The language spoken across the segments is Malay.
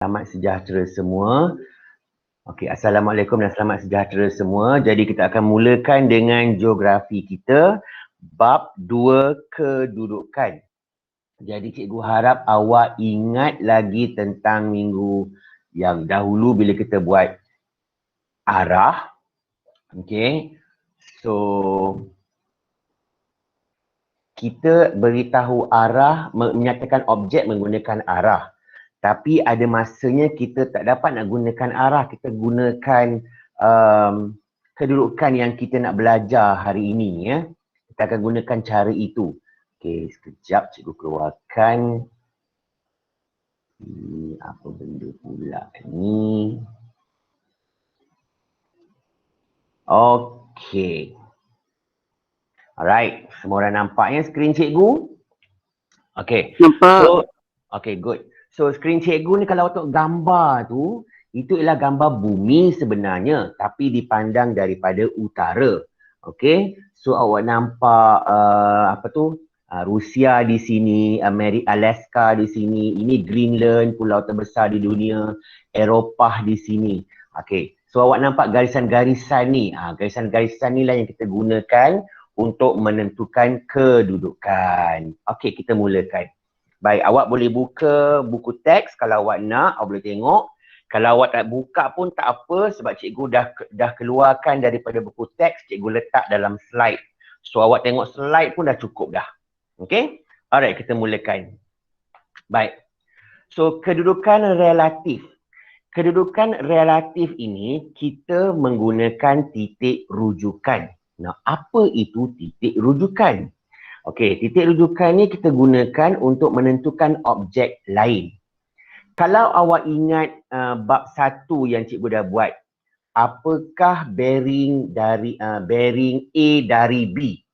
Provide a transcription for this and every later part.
Selamat sejahtera semua. Okey, Assalamualaikum dan selamat sejahtera semua. Jadi kita akan mulakan dengan geografi kita, bab 2 kedudukan. Jadi cikgu harap awak ingat lagi tentang minggu yang dahulu bila kita buat arah. Okey. So kita beritahu arah, menyatakan objek menggunakan arah. Tapi ada masanya kita tak dapat nak gunakan arah, kita gunakan kedudukan yang kita nak belajar hari ini ya. Kita akan gunakan cara itu. Okey, sekejap cikgu keluarkan. Ini apa benda pula ni? Okey. Alright, semua orang nampaknya skrin cikgu? Okey. Nampak. Okay, good. So, skrin cikgu ni kalau awak tengok gambar tu, itu ialah gambar bumi sebenarnya, tapi dipandang daripada utara. Okay, so awak nampak Rusia di sini, Alaska di sini, ini Greenland, pulau terbesar di dunia, Eropah di sini. Okay, so awak nampak garisan-garisan ni, garisan-garisan ni lah yang kita gunakan untuk menentukan kedudukan. Okay, kita mulakan. Baik, awak boleh buka buku teks kalau awak nak, awak boleh tengok. Kalau awak tak buka pun tak apa sebab cikgu dah keluarkan daripada buku teks, cikgu letak dalam slide. So awak tengok slide pun dah cukup dah. Okay? Alright, kita mulakan. Baik. So kedudukan relatif. Kedudukan relatif ini kita menggunakan titik rujukan. Nah, apa itu titik rujukan? Okey, titik rujukan ni kita gunakan untuk menentukan objek lain. Kalau awak ingat bab 1 yang cikgu dah buat, apakah bearing bearing A dari B?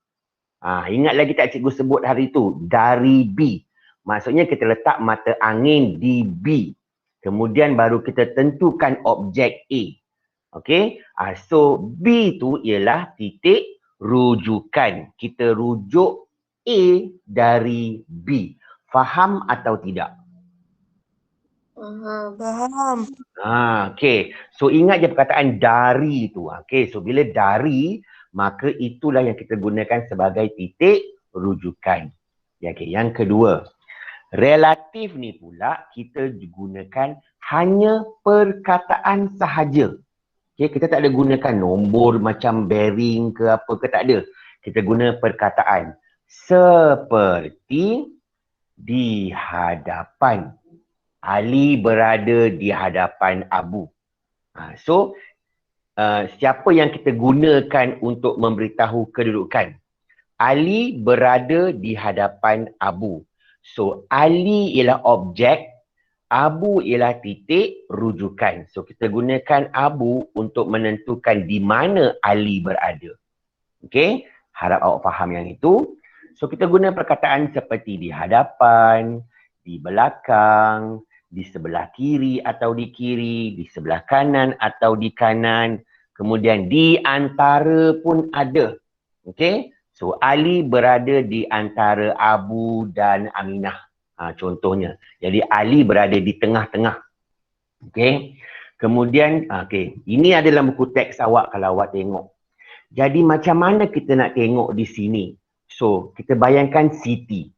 Ingat lagi tak cikgu sebut hari tu? Dari B. Maksudnya kita letak mata angin di B. Kemudian baru kita tentukan objek A. Okey? So B tu ialah titik rujukan. Kita rujuk A dari B. Faham atau tidak? Faham. Okey. So ingat je perkataan dari tu. Okey, so bila dari, maka itulah yang kita gunakan sebagai titik rujukan. Okey, yang kedua. Relatif ni pula kita gunakan hanya perkataan sahaja. Okay, kita tak ada gunakan nombor macam bearing ke apa ke, tak ada. Kita guna perkataan. Seperti di hadapan. Ali berada di hadapan Abu. So, siapa yang kita gunakan untuk memberitahu kedudukan? Ali berada di hadapan Abu. So, Ali ialah objek, Abu ialah titik rujukan. So, kita gunakan Abu untuk menentukan di mana Ali berada. Okey? Harap awak faham yang itu. So, kita guna perkataan seperti di hadapan, di belakang, di sebelah kiri atau di kiri, di sebelah kanan atau di kanan. Kemudian di antara pun ada. Okey? So, Ali berada di antara Abu dan Aminah. Contohnya. Jadi, Ali berada di tengah-tengah. Okey? Kemudian, ini ada dalam buku teks awak kalau awak tengok. Jadi, macam mana kita nak tengok di sini? So, kita bayangkan Siti.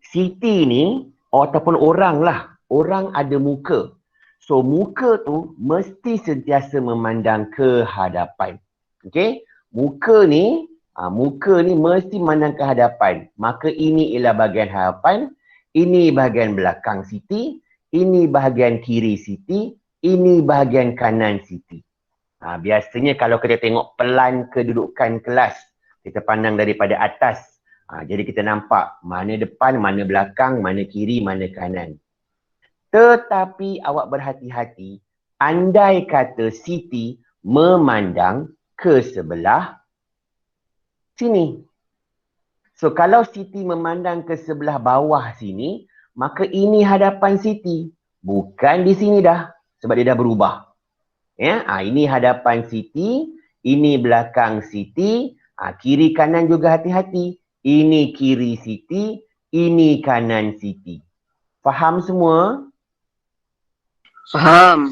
Siti ni, ataupun orang lah. Orang ada muka. So, muka tu mesti sentiasa memandang ke hadapan. Okey? Muka ni mesti memandang ke hadapan. Maka ini ialah bahagian hadapan, ini bahagian belakang Siti, ini bahagian kiri Siti, ini bahagian kanan Siti. Biasanya kalau kita tengok pelan kedudukan kelas, kita pandang daripada atas. Jadi kita nampak mana depan, mana belakang, mana kiri, mana kanan. Tetapi awak berhati-hati, andai kata Siti memandang ke sebelah sini. So, kalau Siti memandang ke sebelah bawah sini, maka ini hadapan Siti. Bukan di sini dah. Sebab dia dah berubah. Ya, ini hadapan Siti, ini belakang Siti, kiri kanan juga hati-hati. Ini kiri Siti, ini kanan Siti. Faham semua? Faham.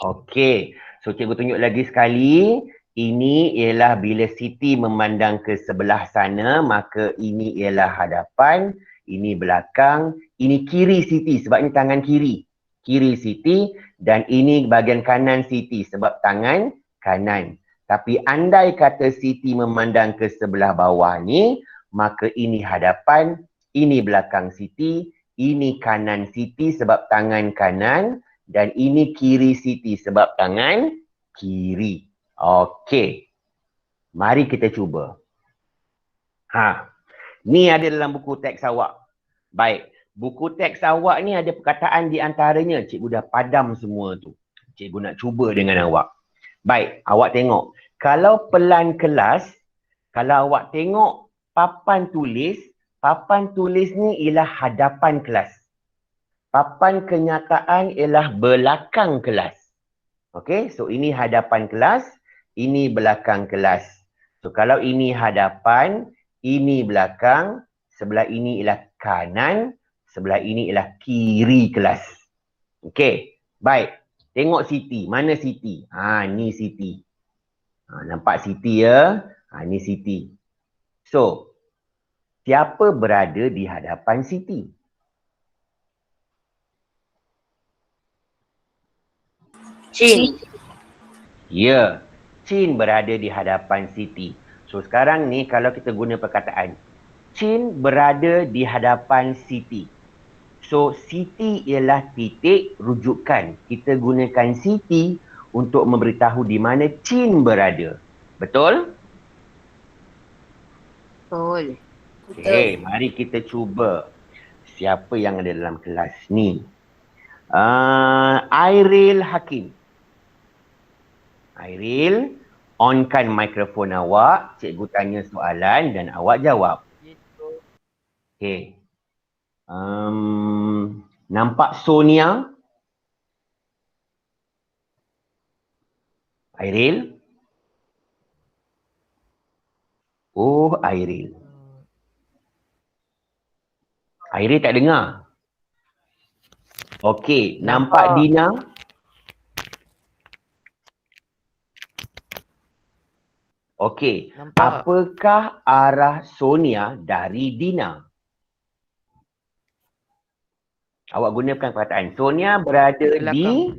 Okey. So cikgu tunjuk lagi sekali. Ini ialah bila Siti memandang ke sebelah sana, maka ini ialah hadapan, ini belakang, ini kiri Siti sebab ini tangan kiri. Kiri Siti dan ini bahagian kanan Siti sebab tangan kanan. Tapi andai kata Siti memandang ke sebelah bawah ni, maka ini hadapan, ini belakang Siti, ini kanan Siti sebab tangan kanan dan ini kiri Siti sebab tangan kiri. Okey. Mari kita cuba. Ni ada dalam buku teks awak. Baik. Buku teks awak ni ada perkataan di antaranya. Cikgu dah padam semua tu. Cikgu nak cuba dengan awak. Baik, awak tengok. Kalau pelan kelas, kalau awak tengok papan tulis ni ialah hadapan kelas. Papan kenyataan ialah belakang kelas. Okey, so ini hadapan kelas, ini belakang kelas. So kalau ini hadapan, ini belakang, sebelah ini ialah kanan, sebelah ini ialah kiri kelas. Okey, baik. Tengok Siti. Mana Siti? Ni Siti. Nampak Siti ya? Ni Siti. So, siapa berada di hadapan Siti? Chin. Ya, Chin berada di hadapan Siti. So sekarang ni kalau kita guna perkataan Chin berada di hadapan Siti. So Siti ialah titik rujukan. Kita gunakan Siti untuk memberitahu di mana Chin berada. Betul? Betul. Okey, mari kita cuba. Siapa yang ada dalam kelas ni? Airil Hakim. Airil, onkan mikrofon awak, cikgu tanya soalan dan awak jawab. Okey. Nampak Sonia? Airil? Oh, Airil. Airil tak dengar? Okey, nampak Dina? Okey, apakah arah Sonia dari Dina? Awak gunakan perkataan Sonia berada di...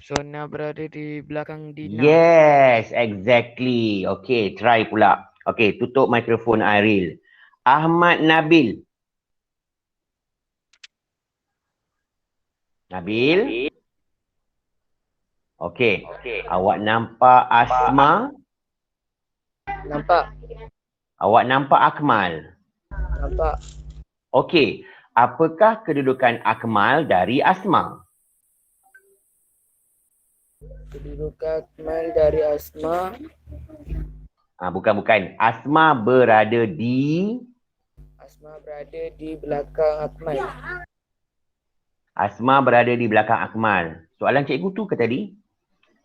Sonia berada di belakang Dina. Yes, exactly. Okey, try pula. Okey, tutup mikrofon Airil. Ahmad Nabil. Nabil? Okey. Awak nampak Asma? Nampak. Awak nampak Akmal? Nampak. Okey. Apakah kedudukan Akmal dari Asma? Kedudukan Akmal dari Asma. Bukan. Asma berada di... Asma berada di belakang Akmal. Asma berada di belakang Akmal. Soalan cikgu tu ke tadi?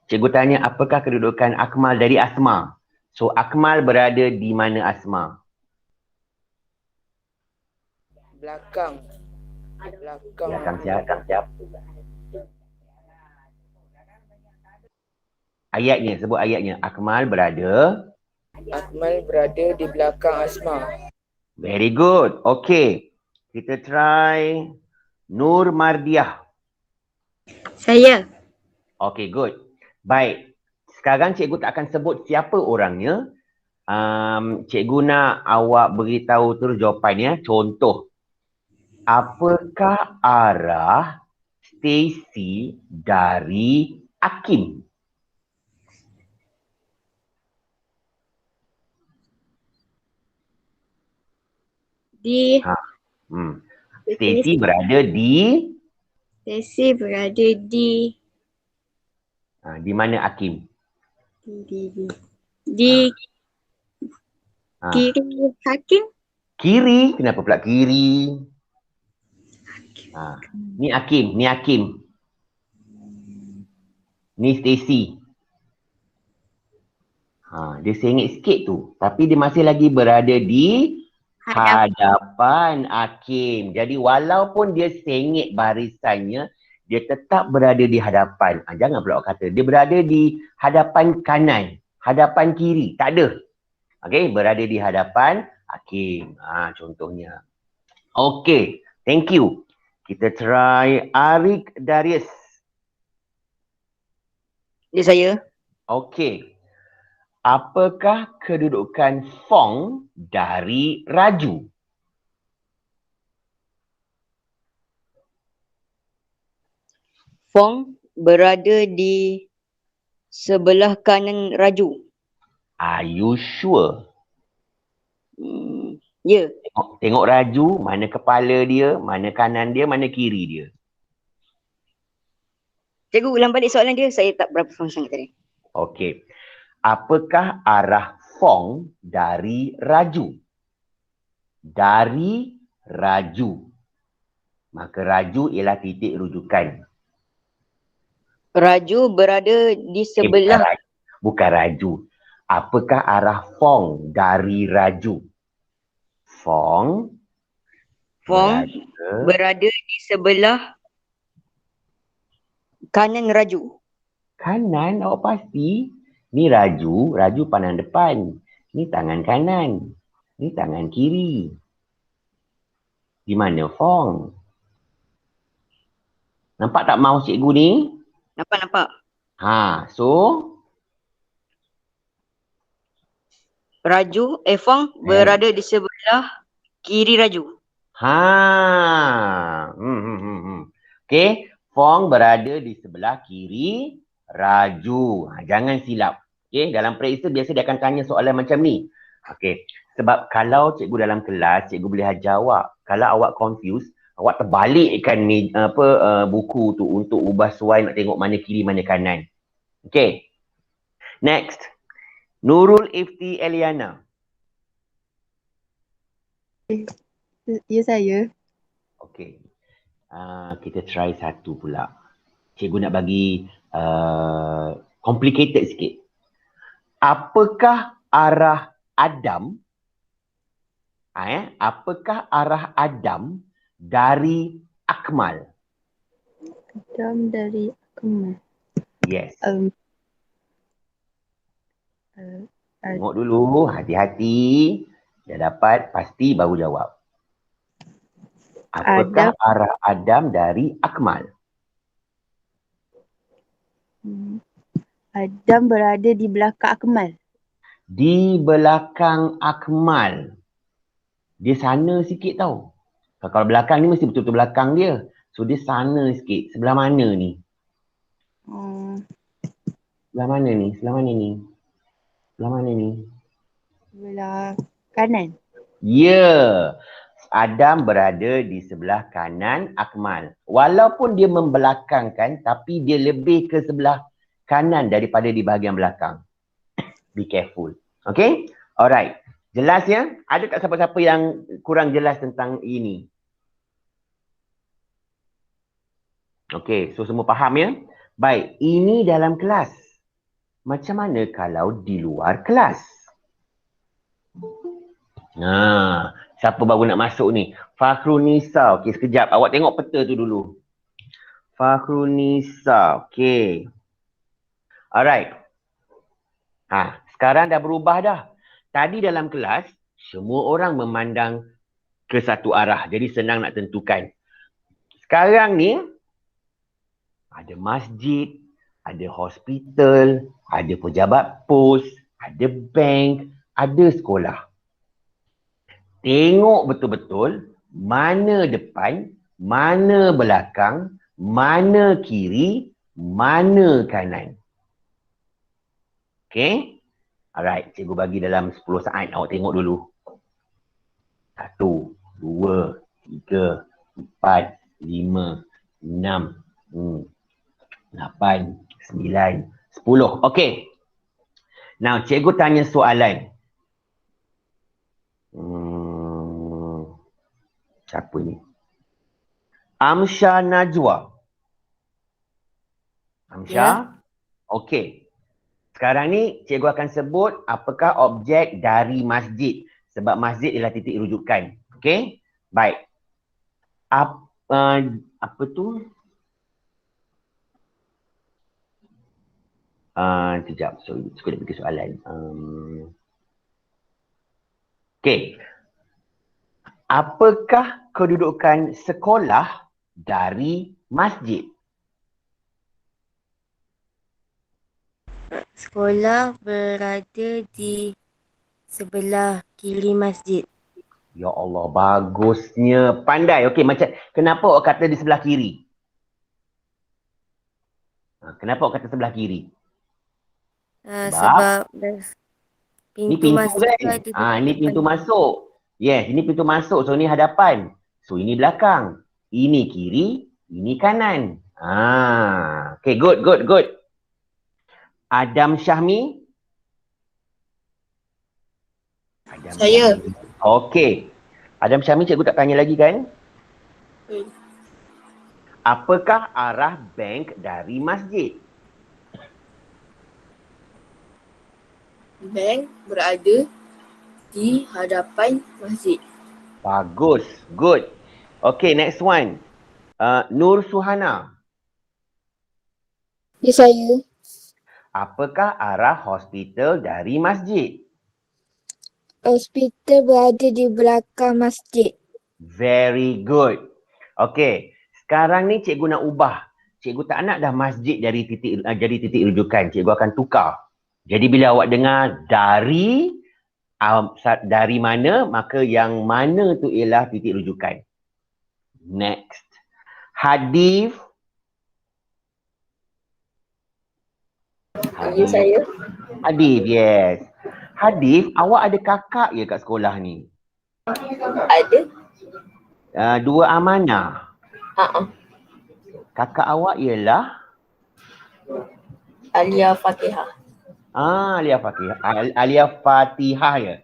Cikgu tanya apakah kedudukan Akmal dari Asma. So Akmal berada di mana Asma? Belakang. Belakang siapa? Ayatnya, sebut ayatnya. Akmal berada di belakang Asma. Very good. Okay. Kita try Nur Mardiah. Saya. Okay, good. Baik. Sekarang cikgu tak akan sebut siapa orangnya. Cikgu nak awak beritahu terus jawapannya. Contoh. Apakah arah Stacy dari Akim? Di Stacy berada di... Stacy berada di di mana Akim? Di kiri Hakim. Kiri? Kenapa pula kiri? Ni Akim. Ni Stacy. Dia sengit sikit tu. Tapi dia masih lagi berada di hadapan Hakim. Jadi walaupun dia sengit barisannya, dia tetap berada di hadapan. Jangan pula awak kata dia berada di hadapan kanan, hadapan kiri. Tak ada. Okey, berada di hadapan Hakim. Contohnya. Okey, thank you. Kita try Arik Darius. Dia saya. Okey. Apakah kedudukan Fong dari Raju? Fong berada di sebelah kanan Raju. Are you sure? Ya. Tengok Raju, mana kepala dia, mana kanan dia, mana kiri dia. Cikgu ulang balik soalan dia. Saya tak berapa faham sangat tadi. Okey. Apakah arah Fong dari Raju? Dari Raju. Maka Raju ialah titik rujukan. Raju berada di sebelah. Bukan Raju. Apakah arah Fong dari Raju? Fong berada di sebelah kanan Raju. Kanan, awak pasti. Ni Raju pandang depan. Ni tangan kanan. Ni tangan kiri. Di mana Fong? Nampak tak mouse cikgu ni? Nampak. So Fong berada di sebelah kiri Raju. Okey, Fong berada di sebelah kiri Raju. Jangan silap. Okey, dalam periksa biasa dia akan tanya soalan macam ni. Okey, sebab kalau cikgu dalam kelas, cikgu boleh ajar awak. Kalau awak confused, awak terbalikkan ni buku tu untuk ubah suai nak tengok mana kiri mana kanan. Okey. Next. Nurul Ifti Eliana. Ya, saya. Okey. Kita try satu pula. Cikgu nak bagi complicated sikit. Apakah arah Adam? Apakah arah Adam dari Akmal? Adam dari Akmal. Yes. Tengok dulu, hati-hati. Dah dapat, pasti baru jawab. Apakah arah Adam dari Akmal? Adam berada di belakang Akmal. Di belakang Akmal. Dia sana sikit tau. Kalau belakang ni mesti betul-betul belakang dia. So dia sana sikit. Sebelah mana ni? Sebelah mana ni? Sebelah mana ni? Sebelah mana ni? Sebelah kanan. Ya. Adam berada di sebelah kanan Akmal. Walaupun dia membelakangkan, tapi dia lebih ke sebelah kanan daripada di bahagian belakang. Be careful. Okay? Alright. Jelas ya? Ada tak siapa-siapa yang kurang jelas tentang ini? Okay. So semua faham ya? Baik. Ini dalam kelas. Macam mana kalau di luar kelas? Siapa baru nak masuk ni? Fakhrunisa. Okey, sekejap. Awak tengok peta tu dulu. Fakhrunisa. Okey. Alright. Sekarang dah berubah dah. Tadi dalam kelas, semua orang memandang ke satu arah. Jadi senang nak tentukan. Sekarang ni, ada masjid, ada hospital, ada pejabat pos, ada bank, ada sekolah. Tengok betul-betul mana depan, mana belakang, mana kiri, mana kanan. Okay? Alright, cikgu bagi dalam 10 saat. Awak tengok dulu. 1, 2, 3, 4, 5, 6, 8, 9, 10. Okay. Now, cikgu tanya soalan. Siapa ni? Amsha Najwa. Amsha? Ya. Okey. Sekarang ni cikgu akan sebut apakah objek dari masjid. Sebab masjid ialah titik rujukan. Okey? Baik. Apa tu? Sekejap. Sorry, suka nak pergi soalan. Okey. Apakah kedudukan sekolah dari masjid? Sekolah berada di sebelah kiri masjid. Ya Allah, bagusnya. Pandai. Okey, macam kenapa awak kata di sebelah kiri? Kenapa awak kata sebelah kiri? Sebab Ni pintu pintu masjid tu kan? ada di Ni depan. pintu masuk. Yes, ini pintu masuk. So, ni hadapan. So, ini belakang. Ini kiri, ini kanan. Okay, good. Adam Syahmi? Saya. Okay. Adam Syahmi, cikgu tak tanya lagi kan? Apakah arah bank dari masjid? Bank berada di hadapan masjid. Bagus. Good. Okay, next one. Nur Suhana. Ya, saya. Apakah arah hospital dari masjid? Hospital berada di belakang masjid. Very good. Okay. Sekarang ni cikgu nak ubah. Cikgu tak nak dah masjid jadi titik rujukan. Cikgu akan tukar. Jadi bila awak dengar dari mana, maka yang mana tu ialah titik rujukan. Next. Hadif. Saya. Hadif, yes. Hadif, awak ada kakak ke kat sekolah ni? Ada. Dua amanah. Ha. Kakak awak ialah? Alia Fatihah. Alia Fatihah ya?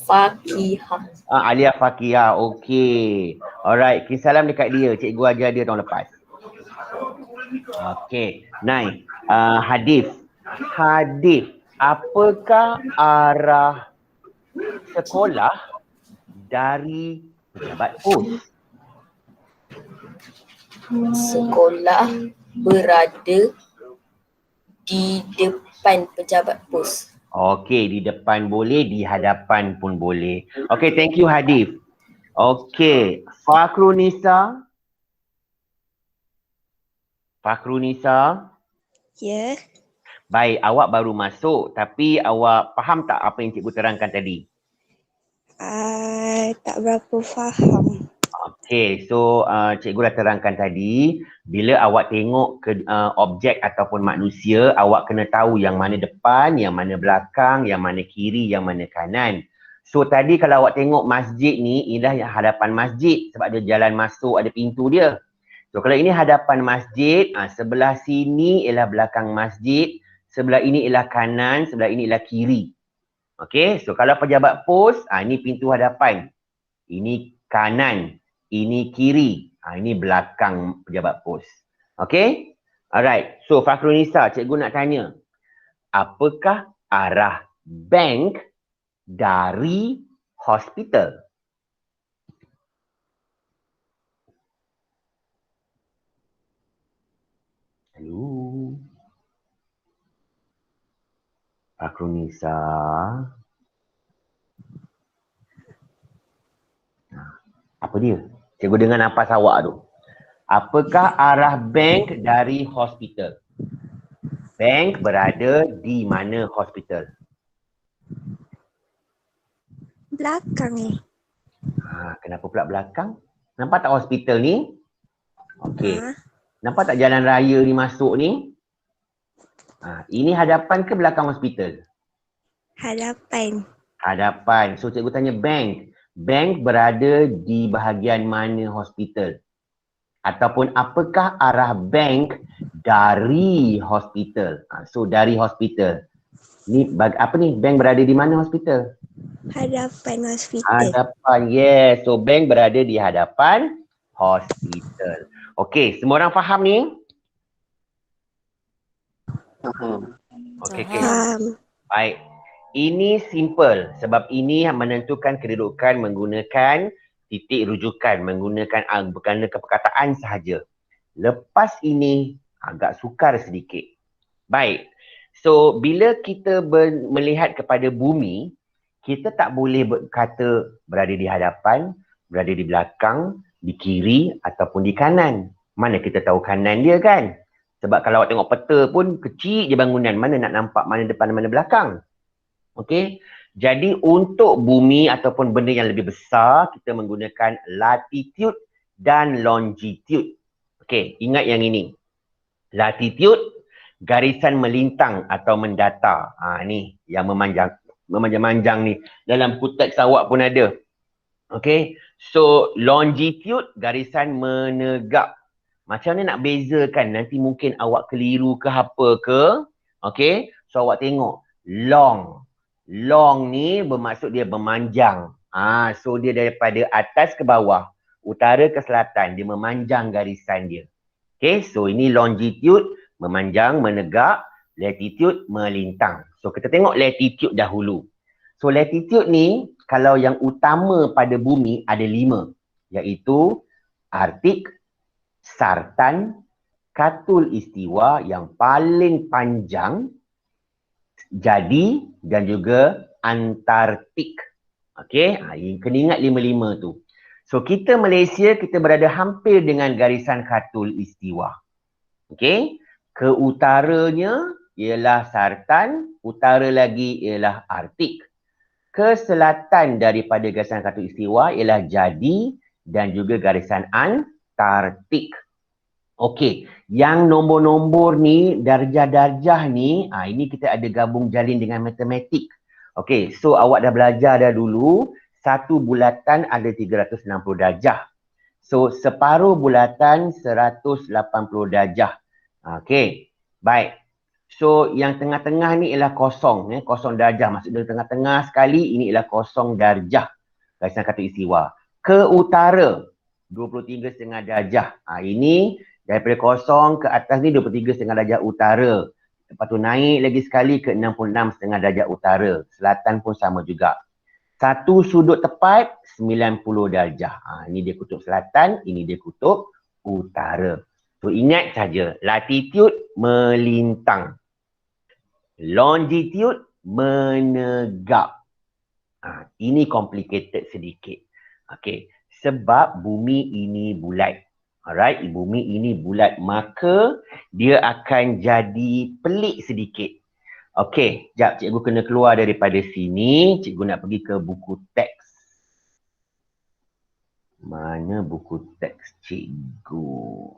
Fakihah. Alia Fakihah, okey. Alright, kirim salam dekat dia. Cikgu ajar dia tahun lepas. Okey, nice. Hadif, apakah arah sekolah dari pejabat pos? Sekolah berada di depan pejabat pos. Okey, di depan boleh, di hadapan pun boleh. Okey, thank you Hadif. Okey, Fakhrunisa. Ya. Baik, awak baru masuk tapi awak faham tak apa yang cikgu terangkan tadi? Tak berapa faham. Okey, so cikgu dah terangkan tadi, bila awak tengok ke objek ataupun manusia, awak kena tahu yang mana depan, yang mana belakang, yang mana kiri, yang mana kanan. So tadi kalau awak tengok masjid ni, inilah yang hadapan masjid sebab ada jalan masuk, ada pintu dia. So kalau ini hadapan masjid, sebelah sini ialah belakang masjid, sebelah ini ialah kanan, sebelah ini ialah kiri. Okey, so kalau pejabat pos, ini pintu hadapan. Ini kanan. Ini kiri. Ini belakang pejabat pos. Okay? Alright. So, Fakhrunisa, cikgu nak tanya. Apakah arah bank dari hospital? Hello? Fakhrunisa. Apa dia? Cikgu dengar nafas awak tu. Apakah arah bank dari hospital? Bank berada di mana hospital? Belakang ni. Kenapa pula belakang? Nampak tak hospital ni? Okey. Nampak tak jalan raya ni masuk ni? Ini hadapan ke belakang hospital? Hadapan. Hadapan. So cikgu tanya bank. Bank berada di bahagian mana hospital? Ataupun apakah arah bank dari hospital? So dari hospital. Ni apa ni? Bank berada di mana hospital? Hadapan hospital. Hadapan, yes. So bank berada di hadapan hospital. Okey, semua orang faham ni? Okey. Faham. Baik. Ini simple sebab ini yang menentukan kedudukan menggunakan titik rujukan, menggunakan perkataan sahaja. Lepas ini agak sukar sedikit. Baik. So, bila kita melihat kepada bumi, kita tak boleh berkata berada di hadapan, berada di belakang, di kiri ataupun di kanan. Mana kita tahu kanan dia kan? Sebab kalau awak tengok peta pun kecil je bangunan. Mana nak nampak mana depan, mana belakang. Okey. Jadi untuk bumi ataupun benda yang lebih besar, kita menggunakan latitude dan longitude. Okey, ingat yang ini. Latitude, garisan melintang atau mendatar. Ni yang memanjang-manjang ni. Dalam buku teks awak pun ada. Okey. So longitude, garisan menegak. Macam mana nak bezakan? Nanti mungkin awak keliru ke apa ke. Okey. So awak tengok. Long. Long ni bermaksud dia memanjang. So dia daripada atas ke bawah, utara ke selatan, dia memanjang garisan dia. Okay, so ini longitude, memanjang, menegak, latitude, melintang. So kita tengok latitude dahulu. So latitude ni, kalau yang utama pada bumi ada 5, iaitu Arktik, Sartan, Katul Istiwa yang paling panjang, Jadi dan juga Antartik. Okey, kena ingat 5 tu. So kita Malaysia, kita berada hampir dengan garisan Katul Istiwa. Okey, ke utaranya ialah Sartan, utara lagi ialah Arktik. Ke selatan daripada garisan Katul Istiwa ialah Jadi dan juga garisan Antartik. Okey, yang nombor-nombor ni, darjah-darjah ni, ini kita ada gabung jalin dengan matematik. Okey, so awak dah belajar dah dulu, satu bulatan ada 360 darjah. So, separuh bulatan 180 darjah. Okey, baik. So, yang tengah-tengah ni ialah kosong. Kosong darjah. Maksudnya tengah-tengah sekali, ini ialah kosong darjah. Garisan Katul Istiwa. Ke utara, 23,5 darjah. Ini daripada kosong ke atas ni 23,5 darjah utara. Lepas tu naik lagi sekali ke 66,5 darjah utara. Selatan pun sama juga. Satu sudut tepat 90 darjah. Ini dia kutub selatan, ini dia kutub utara. So ingat saja, latitude melintang. Longitude menegak. Ini complicated sedikit. Okey, sebab bumi ini bulat. Alright, bumi ini bulat, maka dia akan jadi pelik sedikit. Okey, jap cikgu kena keluar daripada sini. Cikgu nak pergi ke buku teks. Mana buku teks cikgu?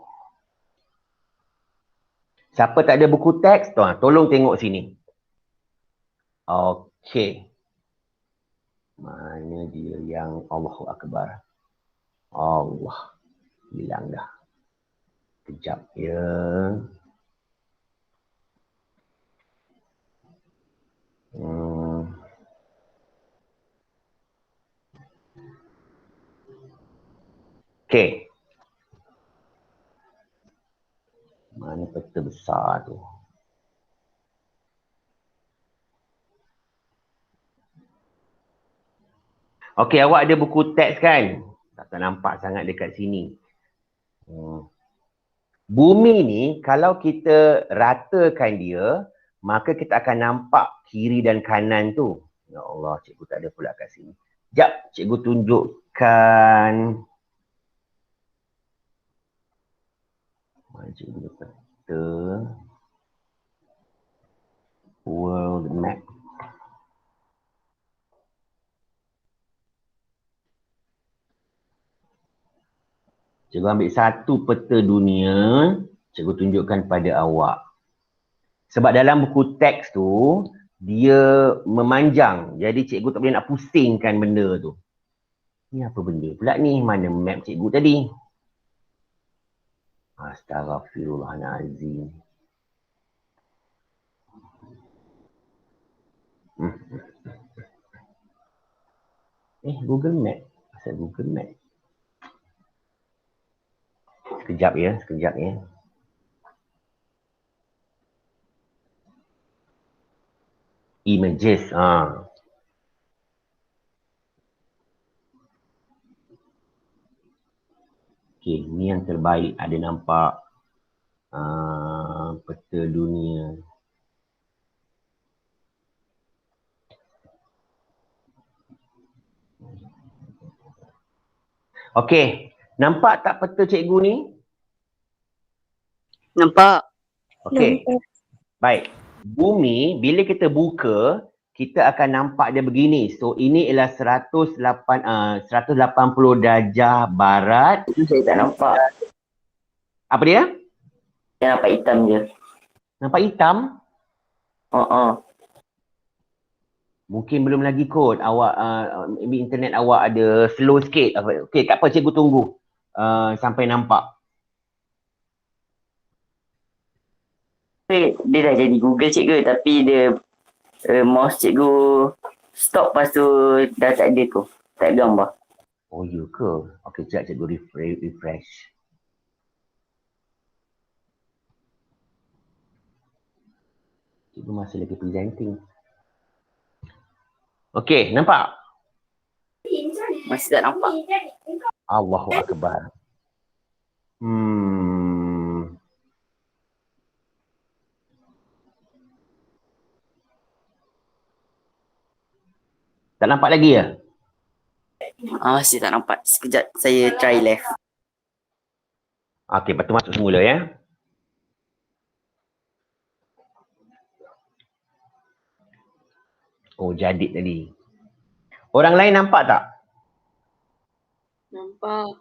Siapa tak ada buku teks, tolong tengok sini. Okey. Mana dia yang Allahu Akbar? Allah. Hilang dah. Kejap ya. Okey. Mana peta besar tu? Okey, awak ada buku teks kan? Tak nampak sangat dekat sini. Bumi ni kalau kita ratakan dia, maka kita akan nampak kiri dan kanan tu. Ya Allah, cikgu tak ada pula kat sini. Sekejap, cikgu tunjukkan. Mana cikgu punya peta? World map. Cikgu ambil satu peta dunia, cikgu tunjukkan pada awak. Sebab dalam buku teks tu, dia memanjang. Jadi cikgu tak boleh nak pusingkan benda tu. Ni apa benda pula ni? Mana map cikgu tadi? Astaghfirullahaladzim. Google Map. Asal Google Map. Sekejap ya, sekejap ya. Images. Okay, ni yang terbaik. Ada nampak peta dunia. Okay, nampak tak peta cikgu ni? Nampak. Okay, Nampak. baik. Bumi, bila kita buka, kita akan nampak dia begini. So, ini ialah 180 darjah barat. Itu saya tak nampak. Apa dia? Saya nampak hitam je. Nampak hitam? Mungkin belum lagi kot. Awak, internet awak ada slow sikit. Okay, tak apa, cikgu tunggu sampai nampak. Dia dah jadi Google cikgu, tapi dia mouse cikgu stop, lepas tu dah tak ada tu. Tak ada gambar. Oh, ya ke? Okay, sekejap cikgu refresh. Cikgu masih lagi presenting. Okay, nampak? Masih tak nampak. Allahu Akbar. Tak nampak lagi ya? Masih tak nampak. Sekejap saya try left. Okay, lepas tu masuk semula ya. Oh, jadi tadi. Orang lain nampak tak? Nampak.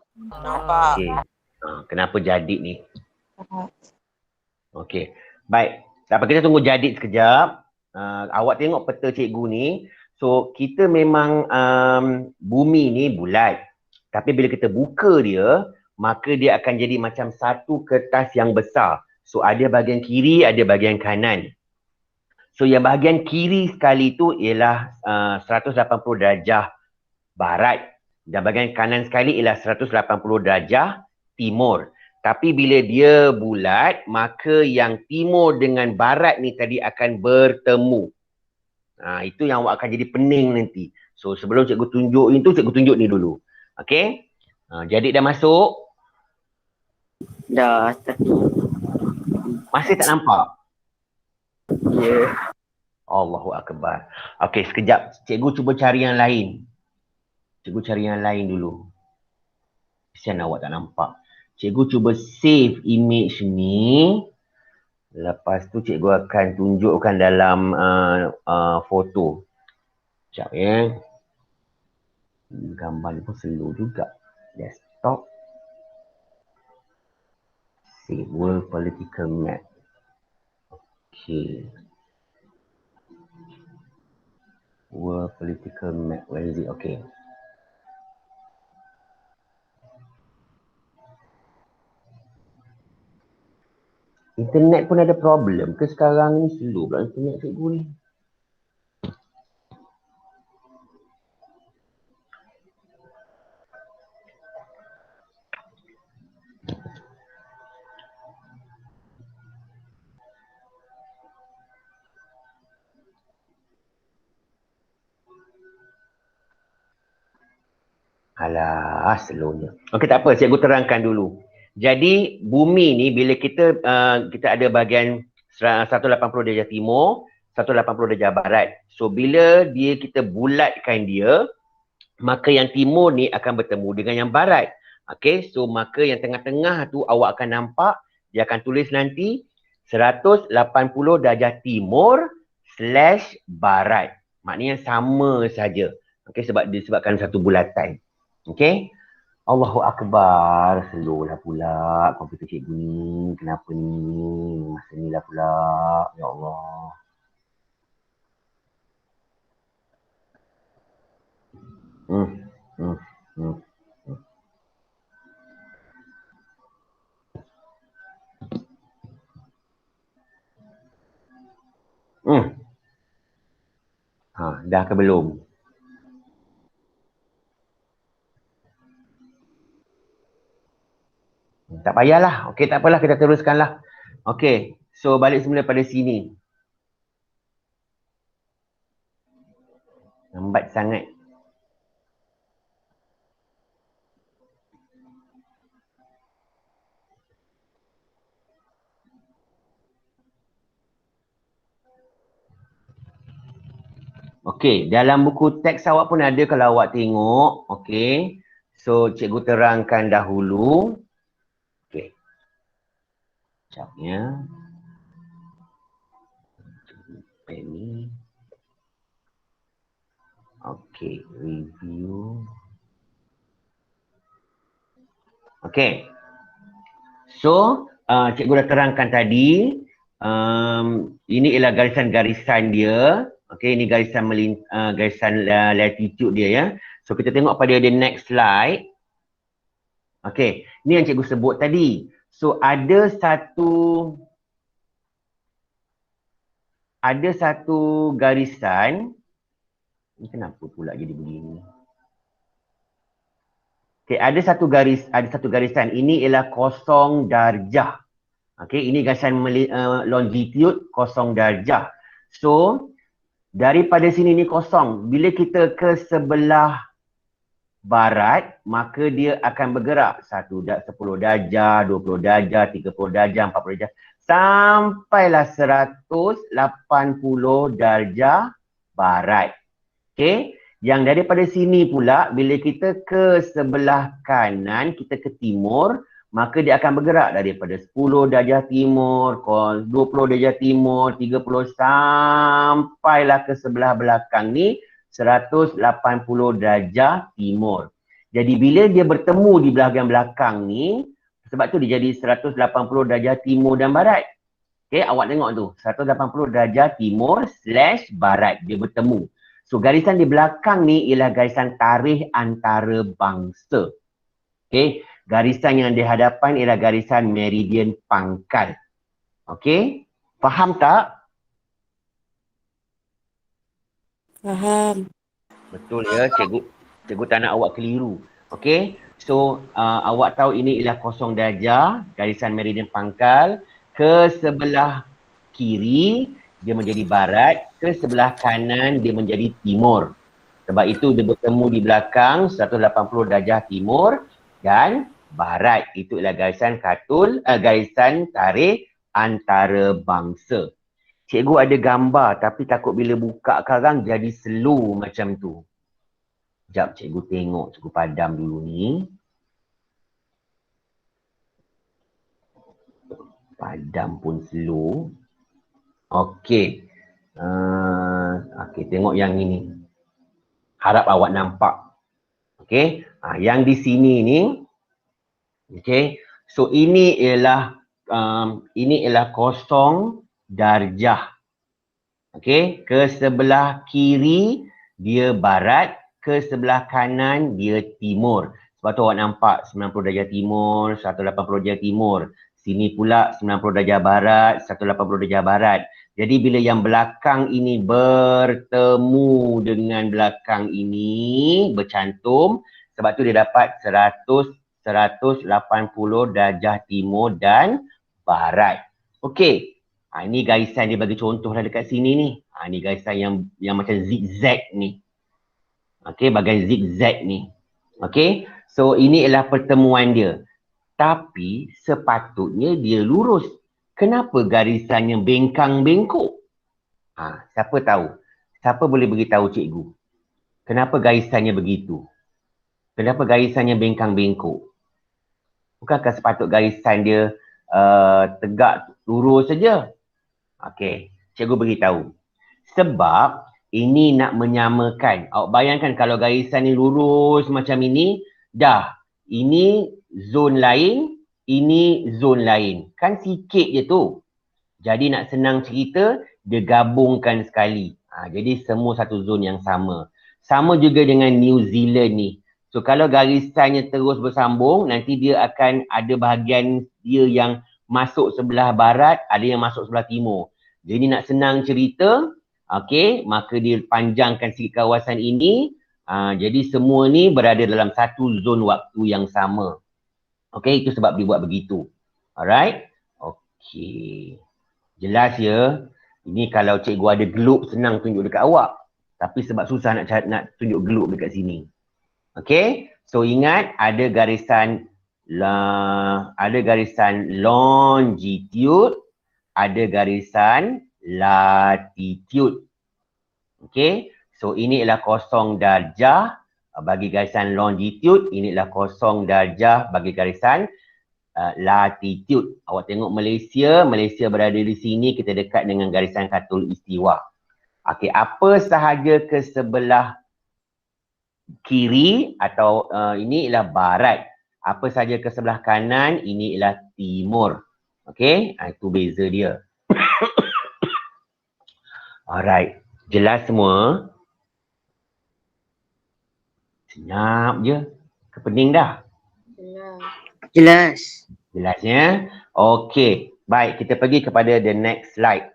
Okay. Kenapa jadi ni? Okay. Baik. Tak apa, kita tunggu jadi sekejap. Awak tengok peta cikgu ni. So, kita memang bumi ni bulat. Tapi bila kita buka dia, maka dia akan jadi macam satu kertas yang besar. So, ada bahagian kiri, ada bahagian kanan. So, yang bahagian kiri sekali tu ialah 180 darjah barat. Dan bahagian kanan sekali ialah 180 darjah timur. Tapi bila dia bulat, maka yang timur dengan barat ni tadi akan bertemu. Itu yang awak akan jadi pening nanti. So, sebelum cikgu tunjuk itu, cikgu tunjuk ni dulu. Okay? Jadi dah masuk? Dah, tapi Masih tak nampak? ya. Allahu Akbar. Okay, sekejap. Cikgu cuba cari yang lain. Cikgu cari yang lain dulu. Kesian awak tak nampak. Cikgu cuba save image ni. Lepas tu cikgu akan tunjukkan dalam foto. Sekejap ya. Gambar ni pun slow juga. Desktop. Save World Political Map. Okay. World Political Map. Where is it? Okay. Internet pun ada problem ke sekarang ni? Slow pula internet cikgu ni. Alah, slownya. Okey, tak apa. Cikgu terangkan dulu. Jadi, bumi ni bila kita ada bahagian 180 darjah timur, 180 darjah barat. So, bila kita bulatkan dia, maka yang timur ni akan bertemu dengan yang barat. Okey, so maka yang tengah-tengah tu awak akan nampak, dia akan tulis nanti 180 darjah timur / barat. Maknanya sama saja. Okey, disebabkan satu bulatan. Okey. Allahu Akbar. Slow lah pula komputer cikgu ni. Kenapa ni? Masa ni lah pula. Ya Allah. Dah ke belum? Tak payahlah. Okey, tak apalah. Kita teruskanlah. Okey. So, balik semula pada sini. Lambat sangat. Okey, dalam buku teks awak pun ada kalau awak tengok. Okey. So, cikgu terangkan dahulu. Okey. Sekejap ya. Pen ni. Okey, review. Okey. So, cikgu dah terangkan tadi. Ini ialah garisan-garisan dia. Okey, ini garisan latitude dia ya. So, kita tengok pada the next slide. Okey, ni yang cikgu sebut tadi. So, ada satu garisan. Ni kenapa pula jadi begini? Okey, ada satu garisan. Ini ialah 0 darjah. Okey, ini garisan longitude 0 darjah. So, daripada sini ni kosong. Bila kita ke sebelah barat, maka dia akan bergerak 10 darjah, 20 darjah, 30 darjah, 40 darjah. Sampailah 180 darjah barat. Okey, yang daripada sini pula, bila kita ke sebelah kanan, kita ke timur, maka dia akan bergerak daripada 10 darjah timur, 20 darjah timur, 30 sampailah ke sebelah belakang ni 180 darjah timur. Jadi bila dia bertemu di bahagian belakang ni, sebab tu dia jadi 180 darjah timur dan barat. Okey, awak tengok tu, 180 darjah timur / barat dia bertemu. So garisan di belakang ni ialah garisan tarikh antarabangsa. Okey, garisan yang di hadapan ialah garisan meridian pangkal. Okey, faham tak? Faham. Betul ya, cikgu tak nak awak keliru. Okey, so awak tahu ini ialah 0 darjah, garisan meridian pangkal. Ke sebelah kiri dia menjadi barat, ke sebelah kanan dia menjadi timur. Sebab itu dia bertemu di belakang 180 darjah timur dan barat. Itu ialah garisan garisan tarikh antarabangsa. Cikgu ada gambar tapi takut bila buka sekarang jadi slow macam tu. Sekejap cikgu tengok, cikgu padam dulu ni. Padam pun slow. Okey. Okey, tengok yang ini. Harap awak nampak. Okey. Yang di sini ni. Okey. So ini ialah 0 darjah. Okey, ke sebelah kiri dia barat, ke sebelah kanan dia timur. Sebab tu awak nampak 90 darjah timur, 180 darjah timur. Sini pula 90 darjah barat, 180 darjah barat. Jadi bila yang belakang ini bertemu dengan belakang ini bercantum, sebab tu dia dapat 180 darjah timur dan barat. Okey. Ini garisan dia bagi contoh lah dekat sini ni. Ini garisan yang macam zigzag ni. Okey, bagian zigzag ni. Okey. So ini ialah pertemuan dia. Tapi sepatutnya dia lurus. Kenapa garisannya bengkang-bengkok? Siapa tahu? Siapa boleh beritahu cikgu? Kenapa garisannya begitu? Kenapa garisannya bengkang-bengkok? Bukankah sepatut garisan dia tegak lurus saja? Okey, cikgu beritahu. Sebab ini nak menyamakan. Awak bayangkan kalau garisan ni lurus macam ini, dah. Ini zon lain, ini zon lain. Kan sikit je tu. Jadi nak senang cerita, dia gabungkan sekali. Jadi semua satu zon yang sama. Sama juga dengan New Zealand ni. So kalau garisannya terus bersambung, nanti dia akan ada bahagian dia yang masuk sebelah barat, ada yang masuk sebelah timur. Jadi nak senang cerita, okey, maka dia panjangkan sikit kawasan ini. Jadi semua ni berada dalam satu zon waktu yang sama. Okey, itu sebab dia buat begitu. Alright? Okey. Jelas ya? Ini kalau cikgu ada globe senang tunjuk dekat awak. Tapi sebab susah nak tunjuk geluk dekat sini. Okay. So ingat ada garisan longitude, ada garisan latitude. Okay. So ini adalah 0 darjah bagi garisan longitude, ini adalah 0 darjah bagi garisan latitude. Awak tengok Malaysia berada di sini, kita dekat dengan garisan khatulistiwa. Okey, apa sahaja ke sebelah kiri atau ini ialah barat. Apa sahaja ke sebelah kanan, ini ialah timur. Okey, itu beza dia. Alright, jelas semua? Senyap je. Kepening dah? Jelas. Jelasnya? Okey. Baik, kita pergi kepada the next slide.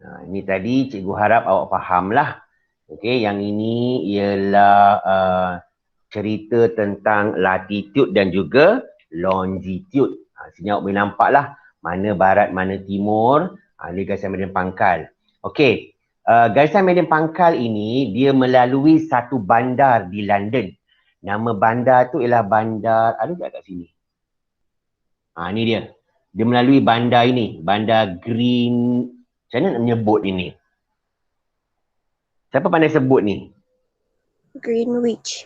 Ini tadi cikgu harap awak fahamlah. Okey, yang ini ialah cerita tentang latitude dan juga longitude. Sini awak boleh nampaklah mana barat, mana timur. Ini garisan median pangkal. Okey. Garisan median pangkal ini dia melalui satu bandar di London. Nama bandar tu ialah bandar, ada tak kat sini? Ni dia. Dia melalui bandar ini, bandar Green, macam mana nak menyebut ini? Siapa pandai sebut ni? Greenwich.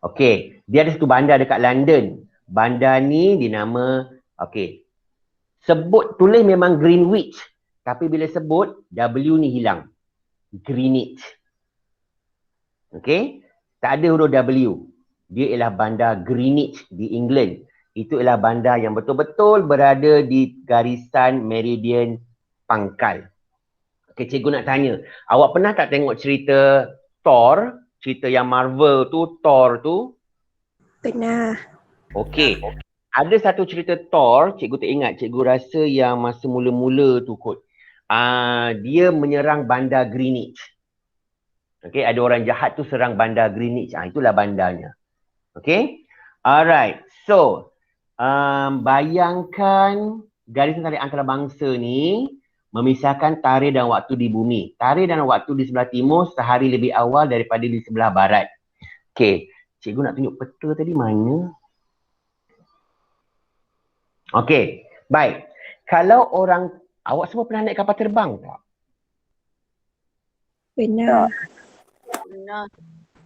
Okey, dia ada satu bandar dekat London. Bandar ni dinama, okey. Tulis memang Greenwich. Tapi bila sebut, W ni hilang. Greenwich. Okey? Tak ada huruf W. Dia ialah bandar Greenwich di England. Itu ialah bandar yang betul-betul berada di garisan meridian pangkal. Okey, cikgu nak tanya. Awak pernah tak tengok cerita Thor? Cerita yang Marvel tu, Thor tu? Pernah. Okey. Ada satu cerita Thor, cikgu tak ingat. Cikgu rasa yang masa mula-mula tu kot. Dia menyerang bandar Greenwich. Okay, ada orang jahat tu serang bandar Greenwich. Itulah bandarnya. Okay. Alright. So, bayangkan garisan tarikh antarabangsa ni memisahkan tarikh dan waktu di bumi. Tarikh dan waktu di sebelah timur sehari lebih awal daripada di sebelah barat. Okay. Cikgu nak tunjuk peta tadi mana? Okay. Baik. Kalau awak semua pernah naik kapal terbang tak? Pernah.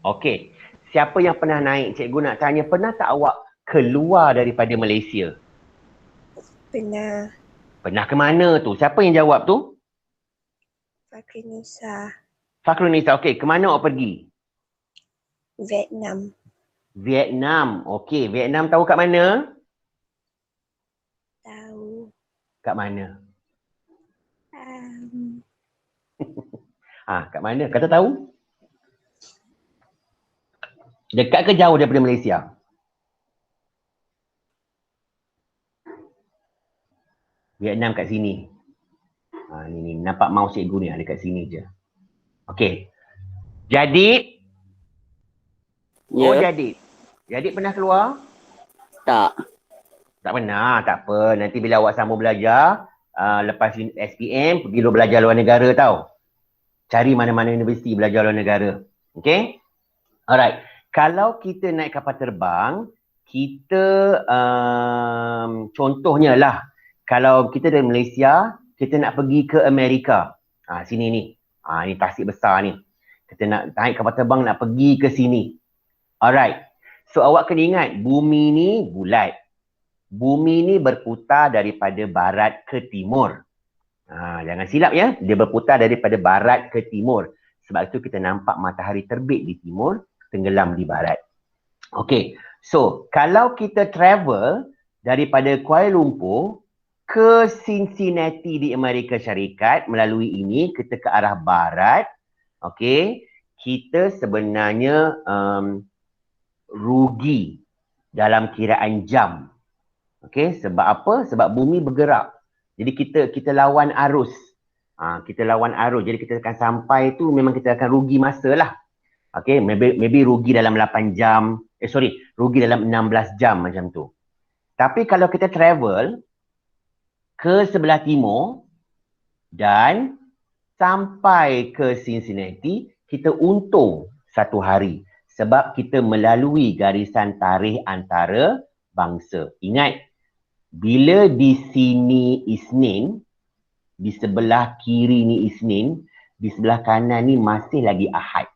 Okey. Siapa yang pernah naik? Cikgu nak tanya, pernah tak awak keluar daripada Malaysia? Pernah. Pernah ke mana tu? Siapa yang jawab tu? Fakrinisa. Fakrinisa. Okey, ke mana awak pergi? Vietnam. Vietnam. Okey, Vietnam tahu kat mana? Tahu. Kat mana? Kat mana? Kata tahu? Dekat ke jauh daripada Malaysia? Vietnam kat sini. Ni nampak mouse cikgu ni dekat sini je. Okey. Jadi Jadi pernah keluar? Tak. Tak pernah, tak apa. Nanti bila awak sambung belajar, lepas SPM, pergi belajar luar negara tau. Cari mana-mana universiti belajar luar negara. Okay? Alright. Kalau kita naik kapal terbang, kita contohnya lah, kalau kita dari Malaysia, kita nak pergi ke Amerika. Sini ni. Ni tasik besar ni. Kita nak naik kapal terbang nak pergi ke sini. Alright. So awak kena ingat, bumi ni bulat. Bumi ni berputar daripada barat ke timur. Jangan silap ya, dia berputar daripada barat ke timur. Sebab itu kita nampak matahari terbit di timur, tenggelam di barat. Okey, so kalau kita travel daripada Kuala Lumpur ke Cincinnati di Amerika Syarikat, melalui ini kita ke arah barat, okey, kita sebenarnya rugi dalam kiraan jam. Okey, sebab apa? Sebab bumi bergerak. Jadi kita lawan arus. Kita lawan arus. Jadi kita akan sampai tu memang kita akan rugi masa lah. Okey, maybe rugi dalam 8 jam. Rugi dalam 16 jam macam tu. Tapi kalau kita travel ke sebelah timur dan sampai ke Cincinnati, kita untung 1 hari. Sebab kita melalui garisan tarikh antara bangsa. Ingat, bila di sini Isnin, di sebelah kiri ni Isnin, di sebelah kanan ni masih lagi Ahad.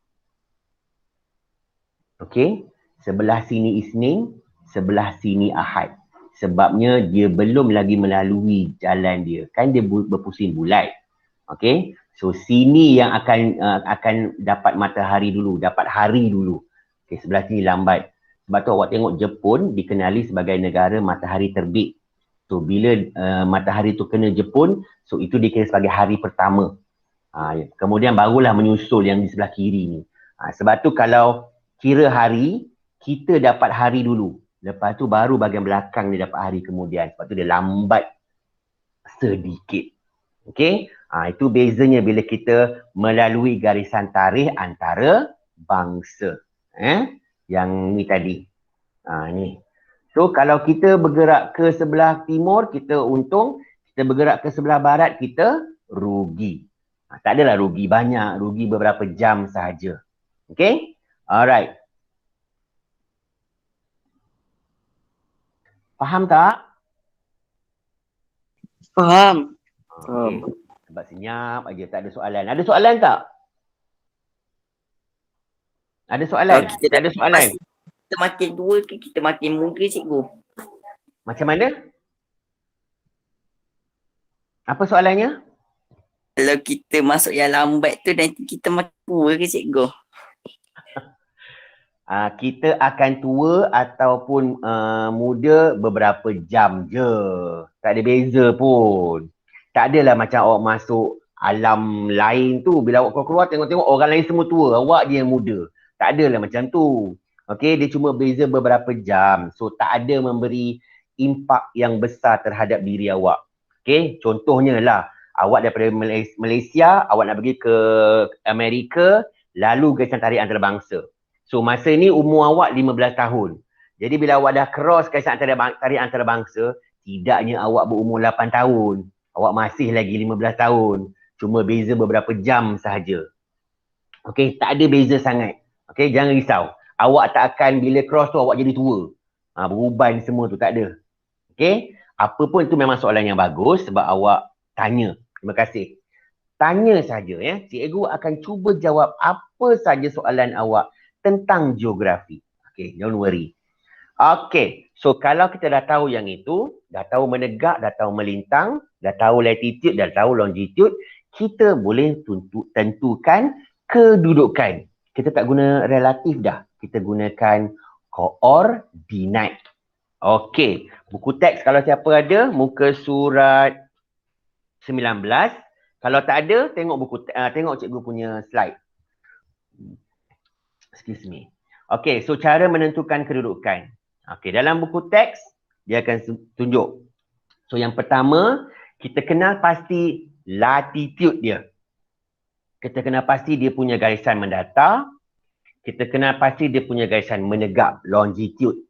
Okey? Sebelah sini Isnin, sebelah sini Ahad. Sebabnya dia belum lagi melalui jalan dia. Kan dia berpusing bulat. Okey? So sini yang akan dapat matahari dulu, dapat hari dulu. Okey, sebelah sini lambat. Sebab tu awak tengok Jepun dikenali sebagai negara matahari terbit. So bila matahari tu kena Jepun, so itu dikira sebagai hari pertama. Kemudian barulah menyusul yang di sebelah kiri ni. Sebab tu kalau kira hari, kita dapat hari dulu. Lepas tu baru bahagian belakang dia dapat hari kemudian. Sebab tu dia lambat sedikit. Okey? Itu bezanya bila kita melalui garisan tarikh antara bangsa. Yang ni tadi. Ni. So kalau kita bergerak ke sebelah timur, kita untung. Kita bergerak ke sebelah barat, kita rugi. Tak adalah rugi banyak, rugi beberapa jam sahaja. Okay? Alright. Faham tak? Faham. Okay. Sebab senyap aja, tak ada soalan. Ada soalan tak? Ada soalan? Tak ada soalan? Kita makin tua ke kita makin muda, cikgu? Macam mana? Apa soalannya? Kalau kita masuk yang lambat tu nanti kita makin tua ke, cikgu? Kita akan tua ataupun muda beberapa jam je. Tak ada beza pun. Tak adalah macam awak masuk alam lain tu. Bila awak keluar tengok-tengok orang lain semua tua. Awak dia yang muda. Tak adalah macam tu. Okay, dia cuma beza beberapa jam. So tak ada memberi impak yang besar terhadap diri awak. Okay, contohnya lah. Awak daripada Malaysia, awak nak pergi ke Amerika, lalu garisan tarikh antarabangsa. So masa ni umur awak 15 tahun. Jadi bila awak dah cross garisan tarikh antarabangsa, tidaknya awak berumur 8 tahun. Awak masih lagi 15 tahun. Cuma beza beberapa jam sahaja. Okay, tak ada beza sangat. Okay, jangan risau. Awak tak akan bila cross tu awak jadi tua. Beruban semua tu, tak ada. Okay, apa pun itu memang soalan yang bagus sebab awak tanya. Terima kasih. Tanya saja ya. Cikgu akan cuba jawab apa saja soalan awak tentang geografi. Okay, don't worry. Okay, so kalau kita dah tahu yang itu, dah tahu menegak, dah tahu melintang, dah tahu latitude, dah tahu longitude, kita boleh tentukan kedudukan. Kita tak guna relatif dah. Kita gunakan koordinat. Okay, buku teks kalau siapa ada, muka surat 19. Kalau tak ada, tengok cikgu punya slide. Excuse me. Okay, so cara menentukan kedudukan. Okay, dalam buku teks, dia akan tunjuk. So yang pertama, kita kenal pasti latitude dia. Kita kenal pasti dia punya garisan mendatar. Kita kenal pasti dia punya garisan menegak, longitude.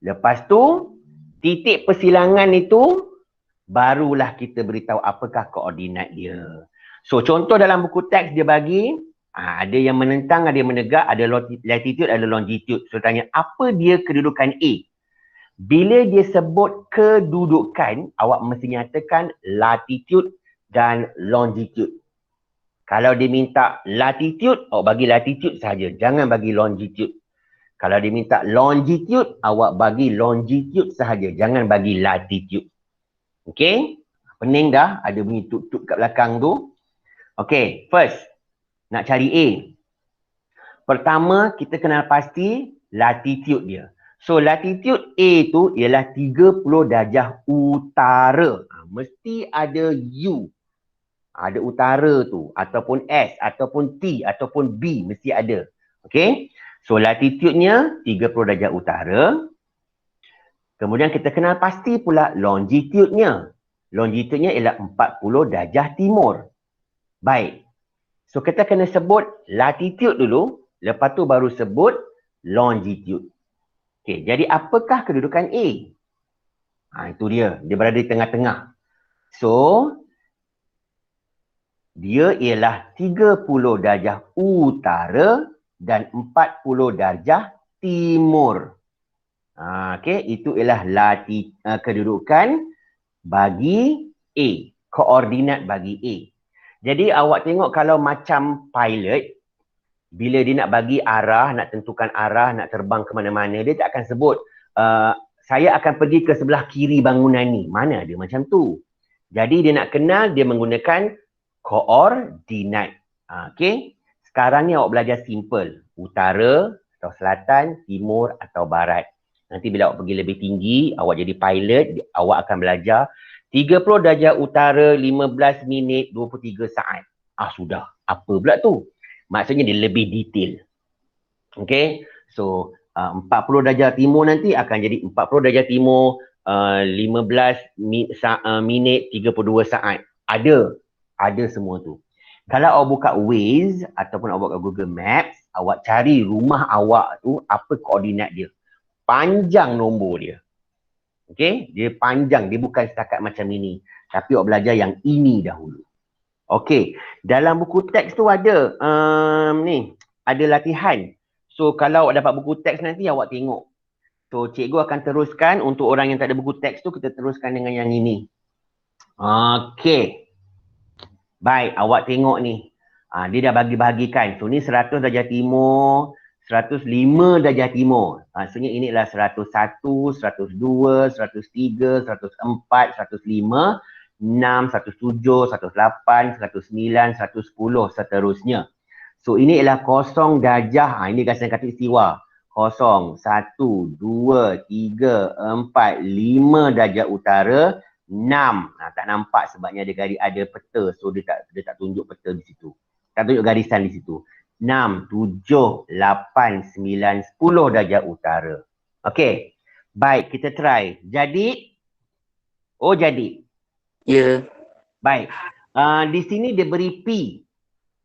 Lepas tu, titik persilangan itu, barulah kita beritahu apakah koordinat dia. So contoh dalam buku teks dia bagi, ada yang menentang, ada yang menegak, ada latitude, ada longitude. So tanya, apa dia kedudukan A? Bila dia sebut kedudukan, awak mesti nyatakan latitude dan longitude. Kalau dia minta latitude, awak bagi latitude sahaja. Jangan bagi longitude. Kalau dia minta longitude, awak bagi longitude sahaja. Jangan bagi latitude. Okay? Pening dah. Ada bunyi tut-tut kat belakang tu. Okay, first. Nak cari A. Pertama, kita kenal pasti latitude dia. So, latitude A tu ialah 30 darjah utara. Mesti ada U. Ada utara tu. Ataupun S, ataupun T, ataupun B. Mesti ada. Okay? So, latitude-nya 30 darjah utara. Kemudian kita kenal pasti pula longitude-nya. Longitude-nya ialah 40 darjah timur. Baik. So, kita kena sebut latitude dulu. Lepas tu baru sebut longitude. Okay, jadi apakah kedudukan A? Itu dia. Dia berada di tengah-tengah. So, Dia ialah 30 darjah utara dan 40 darjah timur. Okey, itu ialah kedudukan bagi A. Koordinat bagi A. Jadi awak tengok kalau macam pilot, bila dia nak bagi arah, nak tentukan arah, nak terbang ke mana-mana, dia tak akan sebut, saya akan pergi ke sebelah kiri bangunan ni. Mana ada macam tu. Jadi dia nak kenal, dia menggunakan koordinat. Okey. Sekarang ni awak belajar simple. Utara atau selatan, timur atau barat. Nanti bila awak pergi lebih tinggi, awak jadi pilot, awak akan belajar 30 darjah utara 15 minit 23 saat. Sudah. Apa pula tu? Maksudnya dia lebih detail. Okey. So, 40 darjah timur nanti akan jadi 40 darjah timur 15 minit 32 saat. Ada semua tu. Kalau awak buka Waze ataupun awak buka Google Maps, awak cari rumah awak tu, apa koordinat dia. Panjang nombor dia. Okey, dia panjang, dia bukan setakat macam ini. Tapi awak belajar yang ini dahulu. Okey, dalam buku teks tu ada ada latihan. So kalau awak dapat buku teks nanti awak tengok. So cikgu akan teruskan untuk orang yang tak ada buku teks tu, kita teruskan dengan yang ini. Okey. Baik, awak tengok ni. Dia dah bagi-bahagikan. So ni 100 darjah timur, 105 darjah timur. Maksudnya ini adalah 101, 102, 103, 104, 105, 6, 107, 108, 109, 110 seterusnya. So ini ialah 0 darjah. Ini gasan khatulistiwa. 0, 1, 2, 3, 4, 5 darjah utara, 6. Tak nampak sebabnya ada peta. So dia tak tunjuk peta di situ. Tak tunjuk garisan di situ. 6, 7, 8, 9, 10 darjah utara. Okey. Baik, kita try. Jadi? Jadi. Ya. Baik. Di sini dia beri P.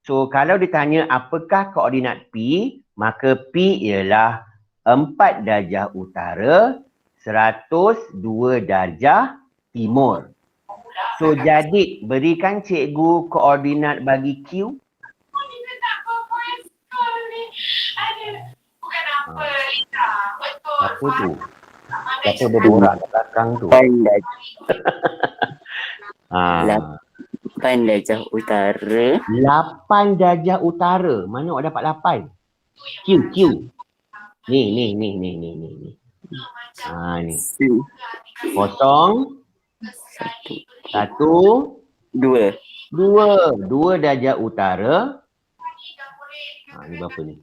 So, kalau ditanya apakah koordinat P, maka P ialah 4 darjah utara, 102 darjah timur. So, jadi berikan cikgu koordinat bagi Q. Apa tu? Siapa berborak kat belakang tu? 8 darjah utara. 8 darjah utara. Mana awak dapat 8? Q. Ni. Ni. 0, 1, 2 darjah utara. Ni berapa ni?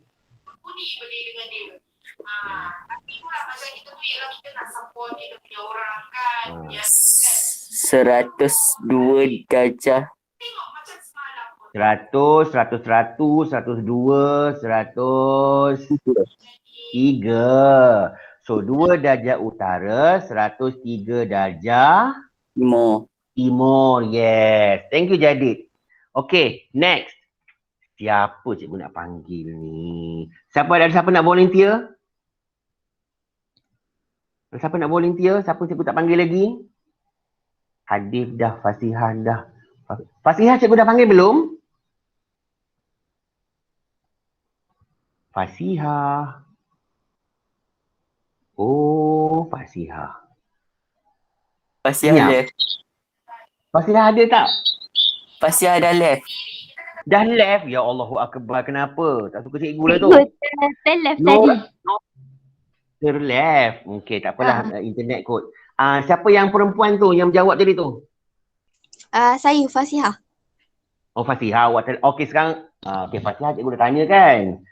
102 darjah. 100, 101, 102, 103. So, 2 darjah utara, 103 darjah timur. Yes. Thank you, Jadid. Okay, next. Siapa cikgu nak panggil ni? Siapa nak volunteer? Siapa nak volunteer? Siapa cikgu tak panggil lagi? Hadif dah, Fasihah dah. Fasihah cikgu dah panggil belum? Fasihah. Fasihah. Fasihah left. Fasihah ada tak? Fasihah dah left. Dah left? Ya Allahu Akbar. Kenapa? Tak suka cikgu lah tu. Left tadi. Left. Okey, tak apalah. Internet kot. Siapa yang perempuan tu yang jawab tadi tu? Saya Fasihah. Fasihah. Okey, sekarang. Okey, Fasihah cikgu dah tanya kan?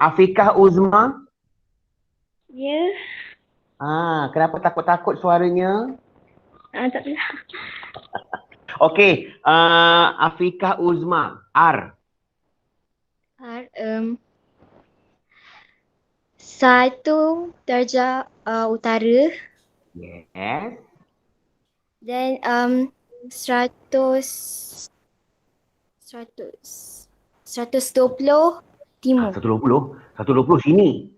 Afikah Uzma? Ya. Kenapa takut-takut suaranya? Tak apa. Okey, Afikah Uzma. R. 1 darjah utara. Yes. Dan 120 timur. 120 sini.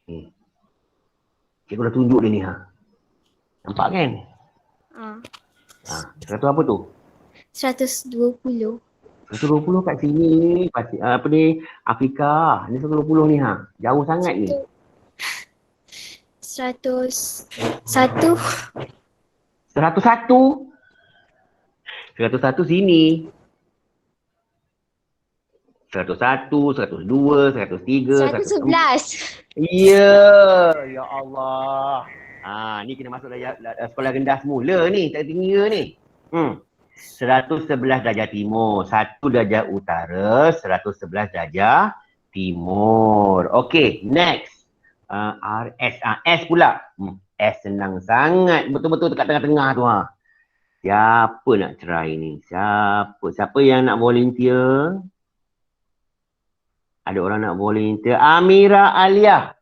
Ni. Cikgu dah tunjuk dia ni. Nampak kan? Ah, 100 apa tu? 120. 120 kat sini. Pasti, apa ni? Afrika. Ni 120 ni ha. Jauh sangat ni. 101. 101. 101 sini. 101, 102, 103, 104. 111. Ya, ya Allah. Ni kena masuk sekolah rendah semula ni, tak tinggi ni. 111 darjah timur, 1 darjah utara, 111 darjah timur. Okey, next. RS. S pula. S senang sangat. Betul-betul dekat tengah-tengah tu ha. Siapa nak try ni? Siapa yang nak volunteer? Ada orang nak volunteer. Amira Alia.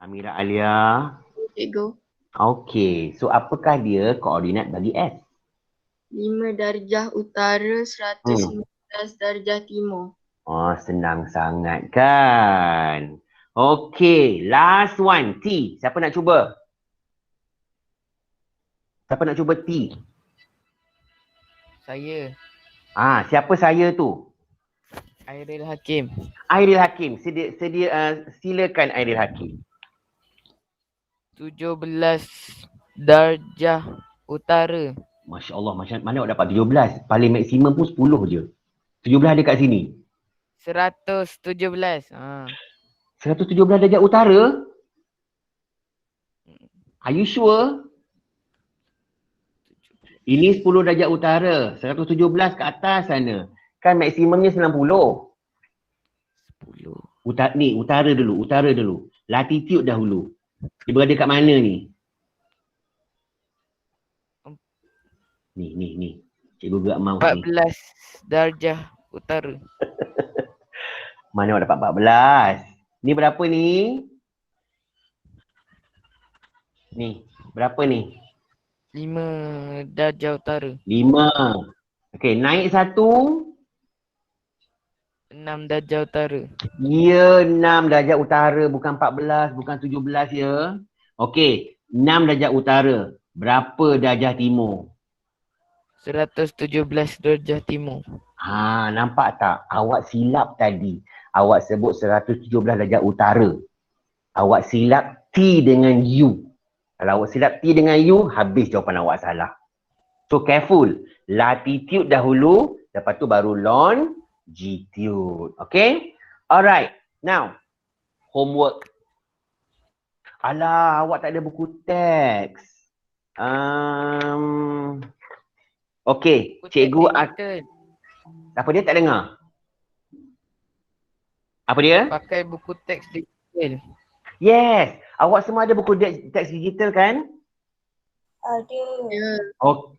Amira Alia. Cikgu. Okey. So, apakah dia koordinat bagi S? 5 darjah utara, 119 darjah timur. Oh, senang sangat kan? Okey. Last one. T. Siapa nak cuba? Siapa nak cuba T? Saya, Siapa saya tu? Airil Hakim. Airil Hakim. Silakan Airil Hakim. 17 darjah utara. Masya Allah, mana awak dapat 17? Paling maksimum pun 10 je. 17 ada kat sini. 117. 117 darjah utara? Are you sure? Ini 10 darjah utara. 117 ke atas sana. Kan maksimumnya 90. 10. Utara dulu. Latitude dahulu. Dia berada kat mana ni? Ni. Cikgu gerak mouse ni. 14 darjah utara. Mana awak dapat 14? Ni berapa ni? Ni, berapa ni? 5 darjah utara. 5. Okey, naik 1. 6 darjah utara. Ya, 6 darjah utara. Bukan 14, bukan 17 ya. Okey, 6 darjah utara. Berapa darjah timur? 117 darjah timur. Nampak tak? Awak silap tadi. Awak sebut 117 darjah utara. Awak silap T dengan U. Kalau awak silap T dengan U, habis jawapan awak salah. So careful. Latitude dahulu, lepas tu baru longitude. Okay? Alright. Now, homework. Alah, awak tak ada buku teks. Okay, cikgu apa dia tak dengar? Apa dia? Pakai buku teks digital. Yes. Awak semua ada buku teks digital kan? Ada.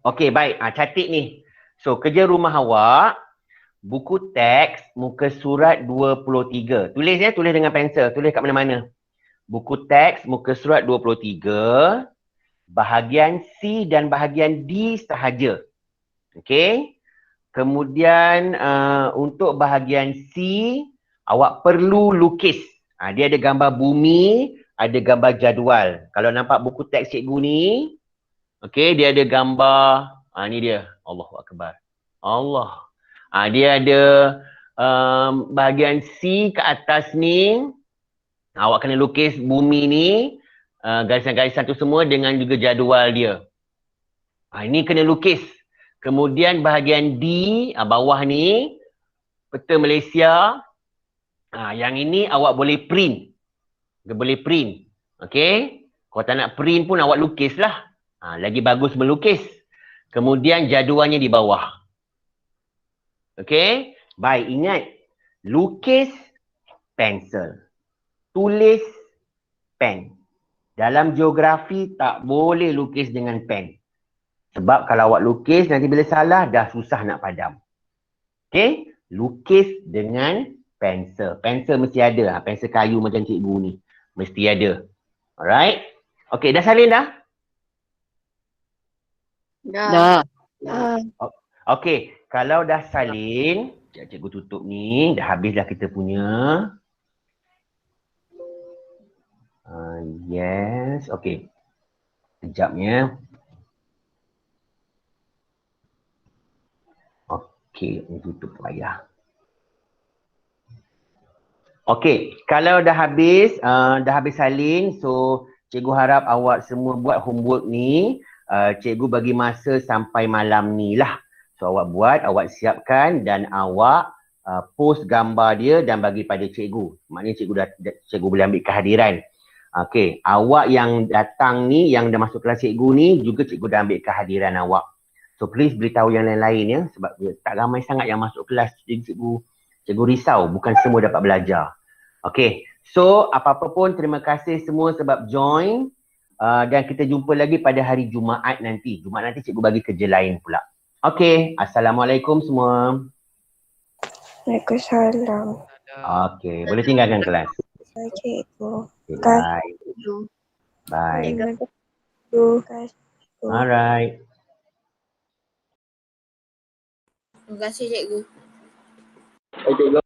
Okey, baik. Catat ni. So, kerja rumah awak, buku teks muka surat 23. Tulis ya, tulis dengan pensel. Tulis kat mana-mana. Buku teks muka surat 23. Bahagian C dan bahagian D sahaja. Okey. Kemudian untuk bahagian C, awak perlu lukis. Dia ada gambar bumi, ada gambar jadual. Kalau nampak buku teks cikgu ni, okey, dia ada gambar, ni dia. Allahu Akbar. Allah. Dia ada bahagian C ke atas ni. Awak kena lukis bumi ni, garisan-garisan tu semua dengan juga jadual dia. Ini kena lukis. Kemudian bahagian D, bawah ni, peta Malaysia. Yang ini awak boleh print. Dia boleh print. Okey. Kalau tak nak print pun awak lukis lah. Lagi bagus melukis. Kemudian jadualnya di bawah. Okey. Baik, ingat. Lukis, pensel. Tulis, pen. Dalam geografi tak boleh lukis dengan pen. Sebab kalau awak lukis nanti bila salah dah susah nak padam. Okey? Lukis dengan pensel. Pensel mesti ada. Pensel kayu macam cikgu ni. Mesti ada. Alright? Okey, dah salin dah? Dah. Okey, kalau dah salin, cikgu tutup ni. Dah habis dah kita punya. Yes. Okey. Sekejap ya. Okey, tutup layar. Okey, kalau dah habis salin, so cikgu harap awak semua buat homework ni. Cikgu bagi masa sampai malam ni lah. So awak buat, awak siapkan dan awak post gambar dia dan bagi pada cikgu. Maknanya cikgu boleh ambil kehadiran. Okey, awak yang datang ni, yang dah masuk kelas cikgu ni, juga cikgu dah ambil kehadiran awak. So please beritahu yang lain-lain ya, sebab tak ramai sangat yang masuk kelas. Jadi cikgu risau, bukan semua dapat belajar. Okey, so apa-apa pun terima kasih semua sebab join. Dan kita jumpa lagi pada hari Jumaat nanti. Jumaat nanti cikgu bagi kerja lain pula. Okey, Assalamualaikum semua. Waalaikumsalam. Okey, boleh tinggalkan kelas. Cikgu. Okay, bye. Bye. Terima kasih. Alright. Terima kasih cikgu. Cikgu.